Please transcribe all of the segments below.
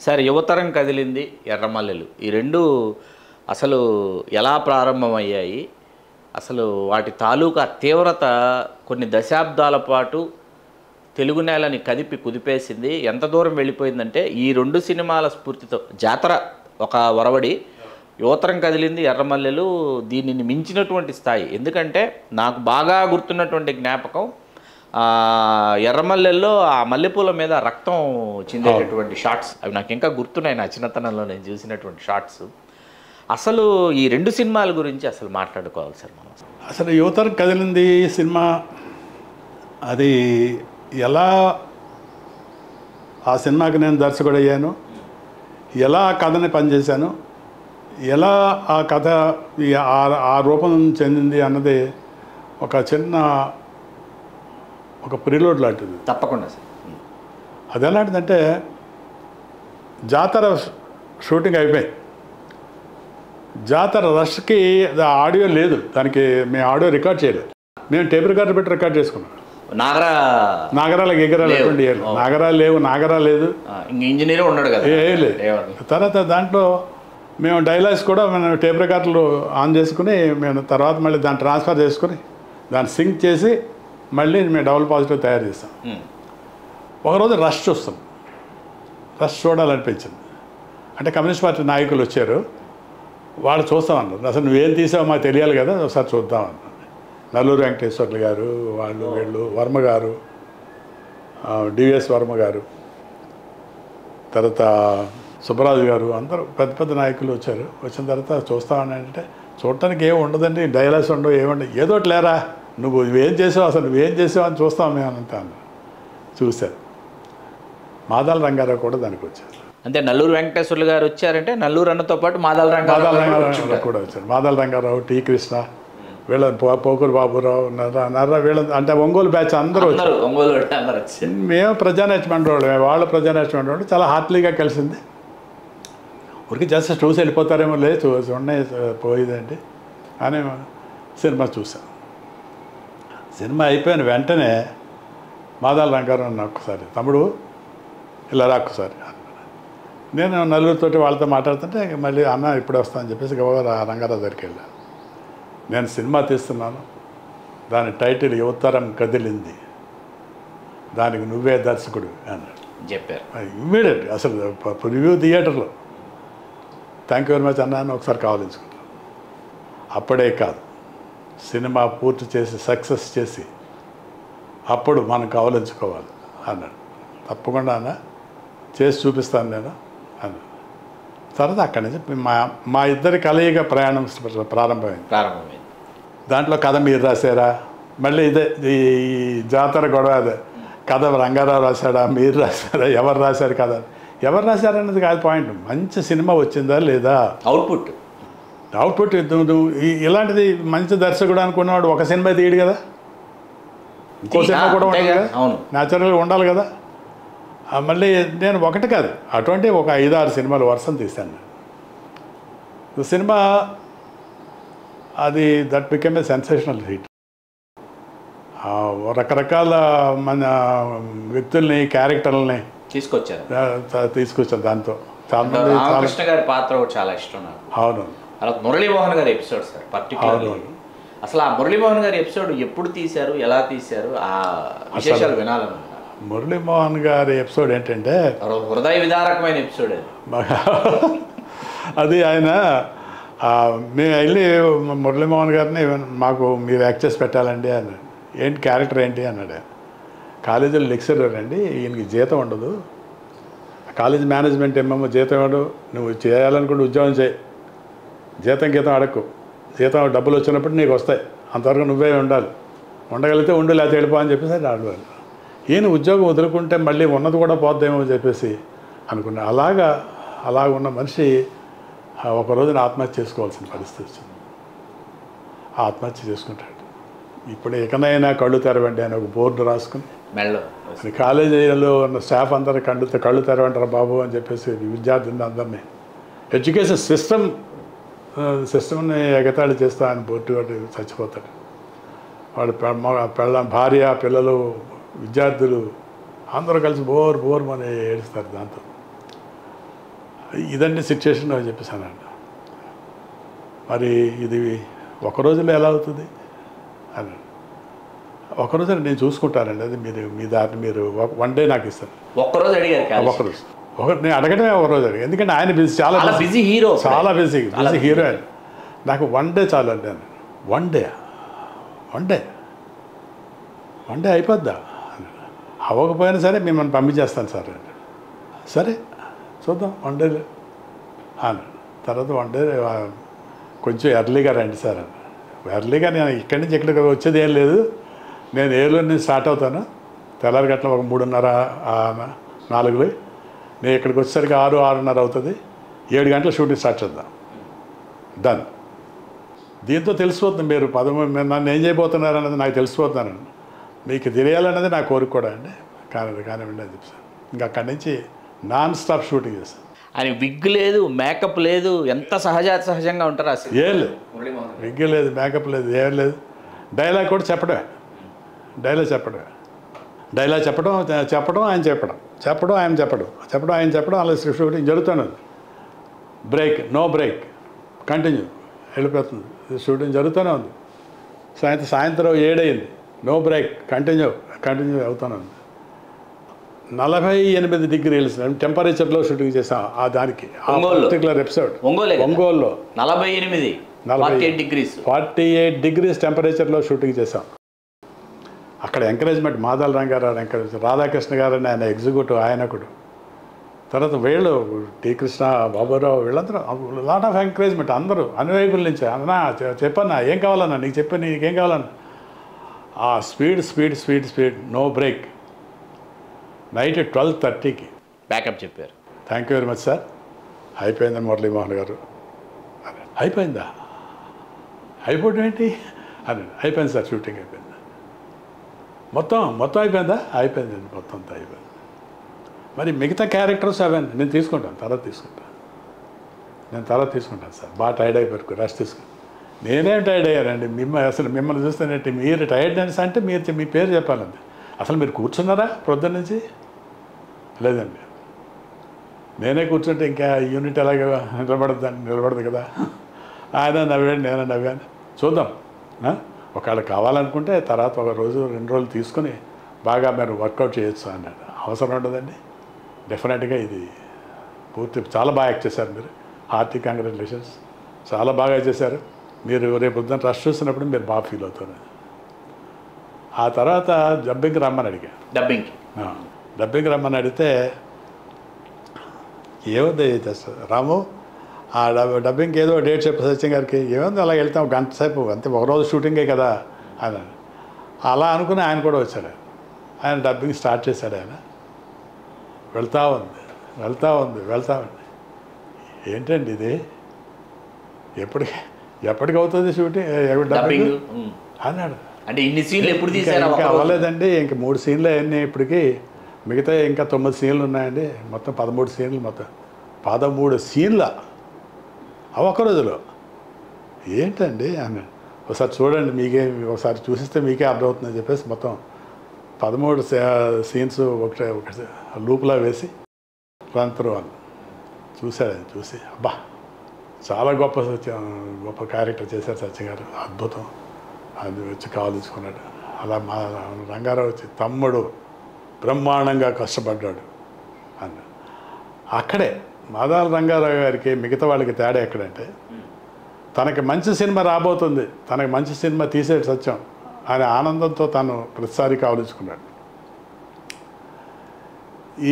Sir యువతరం కదిలింది ఎర్రమల్లెలు ఈ రెండు అసలు ఎలా ప్రారంభమయ్యాయి? అసలు వాటి తాలూకా తీవ్రత కొన్ని దశాబ్దాల పాటు తెలుగు నేలని కదిపి కుదిపేసింది. ఎంత దూరం వెళ్ళిపోయిందంటే ఈ రెండు సినిమాల స్ఫూర్తితో జాతర ఒక వరవడి, యువతరం కదిలింది ఎర్రమల్లెలు దీనిని మించినటువంటి స్థాయి. ఎందుకంటే నాకు బాగా గుర్తున్నటువంటి జ్ఞాపకం ఎర్రమల్లెల్లో ఆ మల్లెపూల మీద రక్తం చిందేటటువంటి షాట్స్. అవి నాకు ఇంకా గుర్తున్నాయి, నా చిన్నతనంలో నేను చూసినటువంటి షాట్స్. అసలు ఈ రెండు సినిమాల గురించి అసలు మాట్లాడుకోవాలి సార్ మనం. అసలు యువతరం కదిలింది సినిమా అది ఎలా, ఆ సినిమాకి నేను దర్శకుడు అయ్యాను, ఎలా ఆ కథని పనిచేశాను, ఎలా ఆ కథ ఆ రూపం చెందింది అన్నది ఒక చిన్న ఒక ప్రిలోడ్ లాంటిది. తప్పకుండా సార్. అది ఎలాంటిదంటే జాతర షూటింగ్ అయిపోయి జాతర రష్కి ఆడియో లేదు, దానికి మేము ఆడియో రికార్డ్ చేయలేదు, మేము టేప్ రికార్డర్ పెట్టి రికార్డ్ చేసుకున్నాం. నాగరాలకు ఎగరాలు ఎటువంటి నాగరాలు లేవు, నాగరాలు లేదు, ఇంజనీర్ ఉన్నాడు కదా, ఏ లేదు. తర్వాత దాంట్లో మేము డైలాగ్స్ కూడా మేము టేప్ రికార్డులు ఆన్ చేసుకుని మేము తర్వాత మళ్ళీ దాన్ని ట్రాన్స్ఫర్ చేసుకుని దాన్ని సింక్ చేసి మళ్ళీ మేము డబుల్ పాజిటివ్ తయారు చేస్తాం. ఒకరోజు రష్ చూస్తాం, రష్ చూడాలనిపించింది. అంటే కమ్యూనిస్ట్ పార్టీ నాయకులు వచ్చారు, వాళ్ళు చూస్తామన్నారు. అసలు నువ్వేం తీసావో మాకు తెలియాలి కదా, ఒకసారి చూద్దామన్నారు. నల్లూరు వెంకటేశ్వర్లు గారు, వాళ్ళు వీళ్ళు, వర్మ గారు, డివిఎస్ వర్మ గారు, తర్వాత సుబ్బరాజు గారు, అందరూ పెద్ద పెద్ద నాయకులు వచ్చారు. వచ్చిన తర్వాత చూస్తామని అంటే చూడటానికి ఏమి ఉండదండి, డైలాగ్స్ ఉండవు, ఏముండవు, ఏదో లేరా నువ్వేం చేసావు, అసలు నువ్వేం చేసావు అని చూస్తాం మేము అంతా అన్నారు. చూశారు. మాదాల రంగారావు కూడా దానికి వచ్చారు. అంటే నల్లూరు వెంకటేశ్వర్లు గారు వచ్చారంటే నల్లూరు అన్నతో పాటు మాదాల రంగారావు కూడా వచ్చారు. మాదాల రంగారావు, టీ కృష్ణ, వీళ్ళ పోకూరు బాబురావు, నర్ర వీళ్ళ అంటే ఒంగోలు బ్యాచ్ అందరూ వచ్చారు. మేము ప్రజానాట్యం వాళ్ళు, వాళ్ళ ప్రజానాట్యం వాళ్ళు చాలా హార్ట్లీగా కలిసింది. ఊరికి జస్ట్ చూసి వెళ్ళిపోతారేమో, లేదు ఉన్నాయి పోయేదండి అని సినిమా చూసాం. సినిమా అయిపోయిన వెంటనే మాదాల రంగారావు అన్న ఒక్కసారి, తమ్ముడు ఇలా రాక్కసారి, నేను నలుగురితోటి వాళ్ళతో మాట్లాడుతుంటే మళ్ళీ అన్న ఇప్పుడే వస్తా అని చెప్పేసి గబగబా రంగారావు దగ్గరికి వెళ్ళాను. నేను సినిమా తీస్తున్నాను, దాని టైటిల్ యువతరం కదిలింది, దానికి నువ్వే దర్శకుడు అన్నాడు. చెప్పారు ఇమ్మీడియట్ అసలు రివ్యూ థియేటర్లో. థ్యాంక్ యూ వెరీ మచ్ అన్న అని ఒకసారి కావాలించుకున్నాను. అప్పుడే కాదు, సినిమా పూర్తి చేసి సక్సెస్ చేసి అప్పుడు మనం కావాలించుకోవాలి అన్నాడు. తప్పకుండా అన్న చేసి చూపిస్తాను నేను అన్నాడు. తర్వాత అక్కడి నుంచి మా ఇద్దరి కలయిక ప్రయాణం ప్రారంభమైంది. దాంట్లో కథ మీరు రాశారా, మళ్ళీ ఇదే ఈ జాతర గొడవ, అదే కథ రంగారావు రాశాడా, మీరు రాశారా, ఎవరు రాశారు కథ, ఎవరు రాశారన్నది కాదు పాయింట్. మంచి సినిమా వచ్చిందా లేదా, అవుట్పుట్ ఇలాంటిది. మంచి దర్శకుడు అనుకున్నవాడు ఒక సినిమా తీయడు కదా, ఇంకో సినిమా కూడా ఉండాలి కదా, న్యాచురల్గా ఉండాలి కదా. మళ్ళీ నేను ఒకటి కాదు, అటువంటి ఒక 5-6 సినిమాలు వర్షం తీశాను. సినిమా అది that became a sensational hit. రకరకాల మన వ్యక్తుల్ని, క్యారెక్టర్లని తీసుకొచ్చారు. దాంతో చాలా మంది. కృష్ణ గారి పాత్ర చాలా ఇష్టం నాకు. అవును. అలా మురళీమోహన్ గారి ఎపిసోడ్ సార్ పర్టికులర్లీ. అసలు ఆ మురళీమోహన్ గారి ఎపిసోడ్ ఎప్పుడు తీశారు, ఎలా తీశారు, ఆ విశేషాలు వినాలని. మురళీమోహన్ గారి ఎపిసోడ్ ఏంటంటే హృదయ విదారకమైన ఎపిసోడ్ అది. ఆయన మేము వెళ్ళి మురళీమోహన్ గారిని మాకు మీరు యాక్ట్ చేసి పెట్టాలండి అన్నాడు. ఏంటి క్యారెక్టర్ ఏంటి అన్నాడు. కాలేజీలో లెక్చరర్ అండి, ఈయనకి జీతం ఉండదు, కాలేజ్ మేనేజ్మెంట్ ఏమేమో జీతం ఇవ్వడు, నువ్వు చేయాలనుకుంటే ఉద్యోగం చేయి, జీతం అడక్కు, జీతం డబ్బులు వచ్చినప్పుడు నీకు వస్తాయి, అంతవరకు నువ్వే ఉండాలి, ఉండగలిగితే ఉండు, లేకపోతే వెళ్ళిపో అని చెప్పేసి ఆడవాళ్ళు. ఈయన ఉద్యోగం వదులుకుంటే మళ్ళీ ఉన్నది కూడా పోద్దేమో అని చెప్పేసి అనుకున్నా. అలాగ ఉన్న మనిషి ఒకరోజున ఆత్మహత్య చేసుకోవాల్సిన పరిస్థితి వచ్చింది. ఆత్మహత్య చేసుకుంటాడు. ఇప్పుడు ఎకనైనా కళ్ళు తెరవండి అని ఒక బోర్డు రాసుకుని కాలేజీలో ఉన్న స్టాఫ్ అందరూ కళ్ళు తెరవంటారు బాబు అని చెప్పేసి విద్యార్థులను అందరినీ ఎడ్యుకేషన్ సిస్టమ్ని ఎగతాళి చేస్తా అని బోర్డు వాడు చచ్చిపోతాడు. వాడు భార్య, పిల్లలు, విద్యార్థులు అందరూ కలిసి బోర్ మని ఏడుస్తారు. దాంతో ఇదండి సిచ్యువేషన్ అని చెప్పేసానండి. మరి ఇది ఒక రోజులో ఎలా అవుతుంది అని. ఒక రోజు నేను చూసుకుంటానండి, అది మీరు మీ దారిని మీరు వన్ డే నాకు ఇస్తారు. ఒక్కరోజు అడిగారు ఒకరోజు నేను అడగడమే ఒక రోజు అడిగి, ఎందుకంటే ఆయన బిజీ, చాలా బిజీ హీరో, చాలా బిజీ హీరో ఆయన. నాకు వన్ డే చాలండి అని. వన్ డే అయిపోద్దా? అవ్వకపోయినా సరే మిమ్మల్ని పంపించేస్తాను సార్ అని. సరే చూద్దాం వన్ డే అని. తర్వాత వన్ డే కొంచెం ఎర్లీగా రండి సార్ అని. ఎర్లీగా నేను ఇక్కడి నుంచి ఇక్కడికి వచ్చేది ఏం లేదు, నేను ఏలూరు నుంచి స్టార్ట్ అవుతాను, తెల్లారి గట్ల ఒక 3:30 4 నేను ఇక్కడికి వచ్చేసరికి 6-6:30 అవుతుంది. 7 గంటల షూటింగ్ స్టార్ట్ చేద్దాం. డన్. దీంతో తెలిసిపోతుంది మీరు నన్ను ఏం చేయబోతున్నారు అన్నది నాకు తెలిసిపోతున్నానండి. మీకు తెలియాలన్నది నా కోరిక కూడా అండి. కానివ్వండి అని చెప్తాను. ఇంకా అక్కడి నుంచి నాన్ స్టాప్ షూటింగ్ చేస్తాను. ఆయన విగ్ లేదు, మేకప్ లేదు, ఎంత సహజంగా ఉంటారు అసలు. ఏం లేదు, విగ్ లేదు, మేకప్ లేదు, ఏం లేదు. డైలాగ్ కూడా చెప్పడమే. డైలాగ్ చెప్పడం ఆయన చెప్పడం అలా షూటింగ్ జరుగుతున్నది. నో బ్రేక్, కంటిన్యూ వెళ్ళిపోతుంది. షూటింగ్ జరుగుతూనే ఉంది. సాయంత్రం 7 అయింది, నో బ్రేక్, కంటిన్యూ అవుతూనే ఉంది. 48 degrees టెంపరేచర్లో షూటింగ్ చేసాం. దానికి పర్టికులర్ ఎపిసోడ్ ఒంగోలులో 48 degrees టెంపరేచర్లో షూటింగ్ చేసాం. అక్కడ ఎంకరేజ్మెంట్ మాదాల రంగారావు ఎంకరేజ్, రాధాకృష్ణ గారు అని ఆయన ఎగ్జిక్యూటివ్, ఆయనకుడు. తర్వాత వీళ్ళు టీ కృష్ణ, బాబురావు, వీళ్ళందరూ లాట్ ఆఫ్ ఎంకరేజ్మెంట్. అందరూ అన్ని వైపుల నుంచి, అన్నా చెప్పన్నా ఏం కావాలన్నా, నీకేం కావాలన్నా. ఆ స్పీడ్, నో బ్రేక్. నైట్ 12:30కి బ్యాకప్ చెప్పారు. Thank you very much sir, అయిపోయిందని మురళీమోహన్ గారు. అయిపోయిందా? అయిపోవడం ఏంటి అని. అయిపోయింది సార్, షూటింగ్ అయిపోయింది. మొత్తం అయిపోయిందా? అయిపోయిందండి, మొత్తం అంతా అయిపోయింది. మరి మిగతా క్యారెక్టర్స్ అవన్నీ నేను తర్వాత తీసుకుంటాను సార్. బాగా టైర్డ్ అయిపోయారు, రెస్ట్ తీసుకుంటాను. నేనేం టైర్డ్ అయ్యానండి? మిమ్మల్ని చూస్తానంటే మీరు టైర్డ్నెస్ అంటే మీరు మీ పేరు చెప్పాలండి. అసలు మీరు కూర్చున్నారా ప్రొద్దున నుంచి? లేదండి. నేనే కూర్చుంటే ఇంకా యూనిట్ ఎలాగ నిలబడదు కదా. ఆయన నవ్వాడు, నేను నవ్వాను. చూద్దాం, ఒకవేళ కావాలనుకుంటే తర్వాత 1 రోజు 2 రోజులు తీసుకొని బాగా మీరు వర్కౌట్ చేయొచ్చు అన్నాడు. అవసరం ఉండదండి, డెఫినెట్గా ఇది చాలా బాగా యాక్ట్ చేశారు మీరు. హార్టీ కంగ్రాచులేషన్స్, చాలా బాగా చేశారు మీరు. రేపు పొద్దున్న రష్ చూసినప్పుడు మీరు బాగా ఫీల్ అవుతారు. ఆ తర్వాత డబ్బింగ్ రమ్మని అడిగా. డబ్బింగ్ రమ్మని అడిగితే ఏముంది రాము, ఆ డబ్బింగ్కి ఏదో డేట్ చెప్పు సత్యం గారికి. ఏముంది అలా వెళ్తాం, 1 గంట సేపు అంతే, 1 రోజు షూటింగే కదా అని. అలా అనుకుని ఆయన కూడా వచ్చాడు. ఆయన డబ్బింగ్ స్టార్ట్ చేశాడు. ఆయన వెళ్తా ఉంది. ఏంటండి ఇది, ఎప్పటికి అవుతుంది షూటింగ్ డబ్బింగ్ అన్నాడు. అంటే ఇన్ని సీన్లు ఎప్పుడు తీసారు? ఇంకా అవ్వలేదండి, ఇంక 3 సీన్లు అన్నీ ఇప్పటికి, మిగతా ఇంకా 9 సీన్లు ఉన్నాయండి. మొత్తం 13 సీన్లు, మొత్తం 13 సీన్ల ఒక రోజులో. ఏంటండి అన్నాడు. ఒకసారి చూడండి, ఒకసారి చూసిస్తే మీకే అర్థమవుతుందని చెప్పేసి మొత్తం 13 సీన్స్ ఒకటి లూప్లా వేసి రన్ త్రూ అని చూశాడు. ఆయన చూసి అబ్బా చాలా గొప్ప క్యారెక్టర్ చేశారు సత్య గారు, అద్భుతం అది వచ్చి కావాల్చుకున్నాడు. అలా మా రంగారావు వచ్చి తమ్ముడు బ్రహ్మాండంగా కష్టపడ్డాడు అన్న. అక్కడే మాదాల రంగారావు గారికి మిగతా వాళ్ళకి తేడా ఎక్కడంటే, తనకి మంచి సినిమా రాబోతుంది, తనకి మంచి సినిమా తీసేది సత్యం అనే ఆనందంతో తను ప్రతిసారి కావలించుకున్నాడు.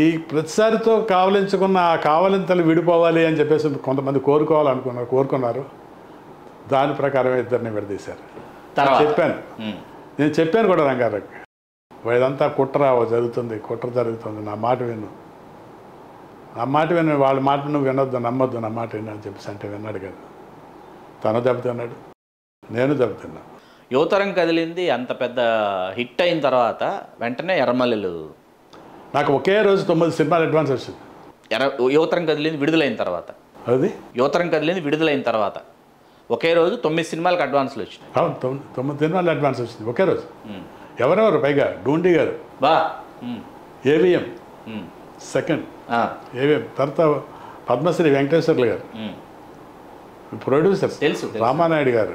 ఈ ప్రతిసారితో కావలించుకున్న ఆ కావలింతలు విడిపోవాలి అని చెప్పేసి కొంతమంది కోరుకున్నారు. దాని ప్రకారం ఇద్దరిని విడదీశారు. నేను చెప్పాను కూడా రంగారావుకి, ఇదంతా కుట్ర జరుగుతుంది, నా మాట విను, వాళ్ళ మాట నువ్వు వినొద్దు, నమ్మొద్దు, నా మాట విను అని చెప్పేసి అంటే విన్నాడు కదా. తను దెబ్బతిన్నాడు, నేను దెబ్బతిన్నా. యువతరం కదిలింది అంత పెద్ద హిట్ అయిన తర్వాత వెంటనే ఎర్రమల్లెలు నాకు ఒకే రోజు 9 సినిమాలు అడ్వాన్స్ వచ్చింది. యువతరం కదిలింది విడుదలైన తర్వాత, ఒకే రోజు 9 సినిమాలకు అడ్వాన్స్లు వచ్చినాయి. 9 సినిమాలు అడ్వాన్స్ వచ్చింది ఒకే రోజు. ఎవరెవరు పైగా డూండి గారు, ఏవిఎం సెకండ్, ఏవిఎం తర్వాత పద్మశ్రీ వెంకటేశ్వర్లు గారు ప్రొడ్యూసర్స్, తెలుసు. రామానాయుడు గారు,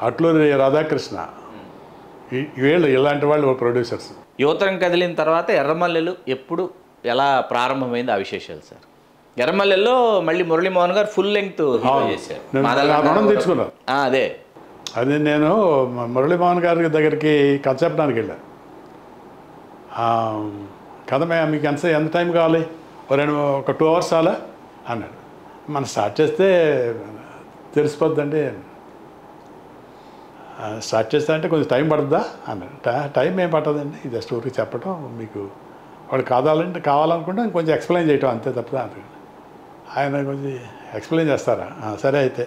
అట్లూరి రాధాకృష్ణ, వీళ్ళు ఇలాంటి వాళ్ళు ప్రొడ్యూసర్స్. యువతరం కదిలిన తర్వాత ఎర్రమల్లెలు ఎప్పుడు ఎలా ప్రారంభమైంది ఆ విశేషాలు సార్? ఎర్రమల్లెల్లో మళ్ళీ మురళీమోహన్ గారు ఫుల్ లెంగ్త్ చేశారు. రుణం తెచ్చుకున్నాను. అదే అది నేను మురళీమోహన్ గారి దగ్గరికి కథ చెప్పడానికి వెళ్ళాను. కథ మీకు ఎంత టైం కావాలి? ఒక 2 hours చాలా అన్నాడు. మనం స్టార్ట్ చేస్తే తెలిసిపోద్దండి. స్టార్ట్ చేస్తా అంటే కొంచెం టైం పడుతుందా అన్నాడు. టైం ఏం పట్టదండి, ఇది స్టోరీ చెప్పడం, మీకు వాడు కావాలనుకుంటే కొంచెం ఎక్స్ప్లెయిన్ చేయటం అంతే తప్ప. ఆయన కొంచెం ఎక్స్ప్లెయిన్ చేస్తారా? సరే అయితే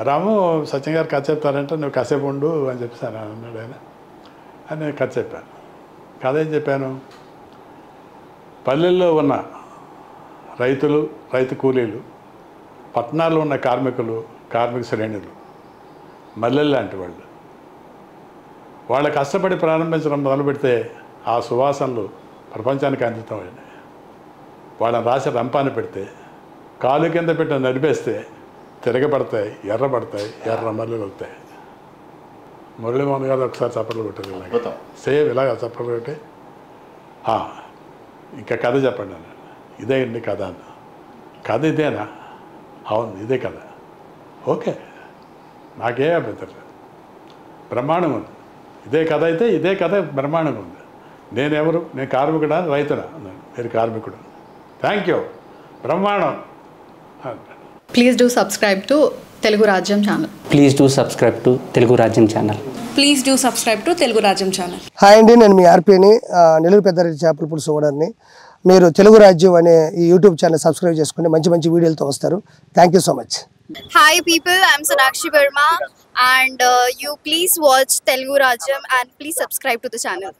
రాము, సత్యం గారు కథ చెప్తారంటే నువ్వు కాసేపు ఉండు అని చెప్పేసాను అన్నాడు ఆయన. అని నేను కథ చెప్పాను. కథ ఏం చెప్పాను? పల్లెల్లో ఉన్న రైతులు, రైతు కూలీలు, పట్టణాల్లో ఉన్న కార్మిక శ్రేణులు, మల్లెలు లాంటి వాళ్ళు, వాళ్ళ కష్టపడి ప్రారంభించడం మొదలుపెడితే ఆ సువాసనలు ప్రపంచానికి అందుతాయండి. వాళ్ళని రాసి రంపాన్ని పెడితే, కాలు కింద పెట్టి నడిపేస్తే తిరగబడతాయి, ఎర్ర మల్లెలు అవుతాయి. మురళీమోహన్ గారు ఒకసారి చప్పట్లు కొట్టారు, సేమ్ ఇలాగ చప్పట్లు కొట్టి ఇంకా కథ చెప్పండి అన్నాడు. ఇదే అండి కథ అన్న. కథ ఇదేనా? అవును ఇదే కథ. ఓకే, నాకే అభ్యంతరం లేదు, బ్రహ్మాండం ఉంది. ఇదే కథ అయితే ఇదే కథ బ్రహ్మాండంగా ఉంది. నేనెవరు? నేను కార్మికుడా రైతునా? అన్నాడు. మీరు కార్మికుడు. థ్యాంక్ యూ, బ్రహ్మాండం. Please do subscribe to Telugu Rajyam channel. Please do subscribe to Telugu Rajyam channel. Please do subscribe to Telugu Rajyam channel. Hi అండి, నేను మీ ఆర్పీని, నెల్లూరు పెద్దారెడ్డి చేపల పులుసు ఓనర్ని. మీరు తెలుగు రాజ్యం అనే ఈ యూట్యూబ్ ఛానల్ సబ్స్క్రైబ్ చేసుకుని మంచి మంచి వీడియోలతో వస్తారు. Thank you so much. Hi people, I'm Sonakshi Verma and you please watch Telugu Rajyam and please subscribe to the channel.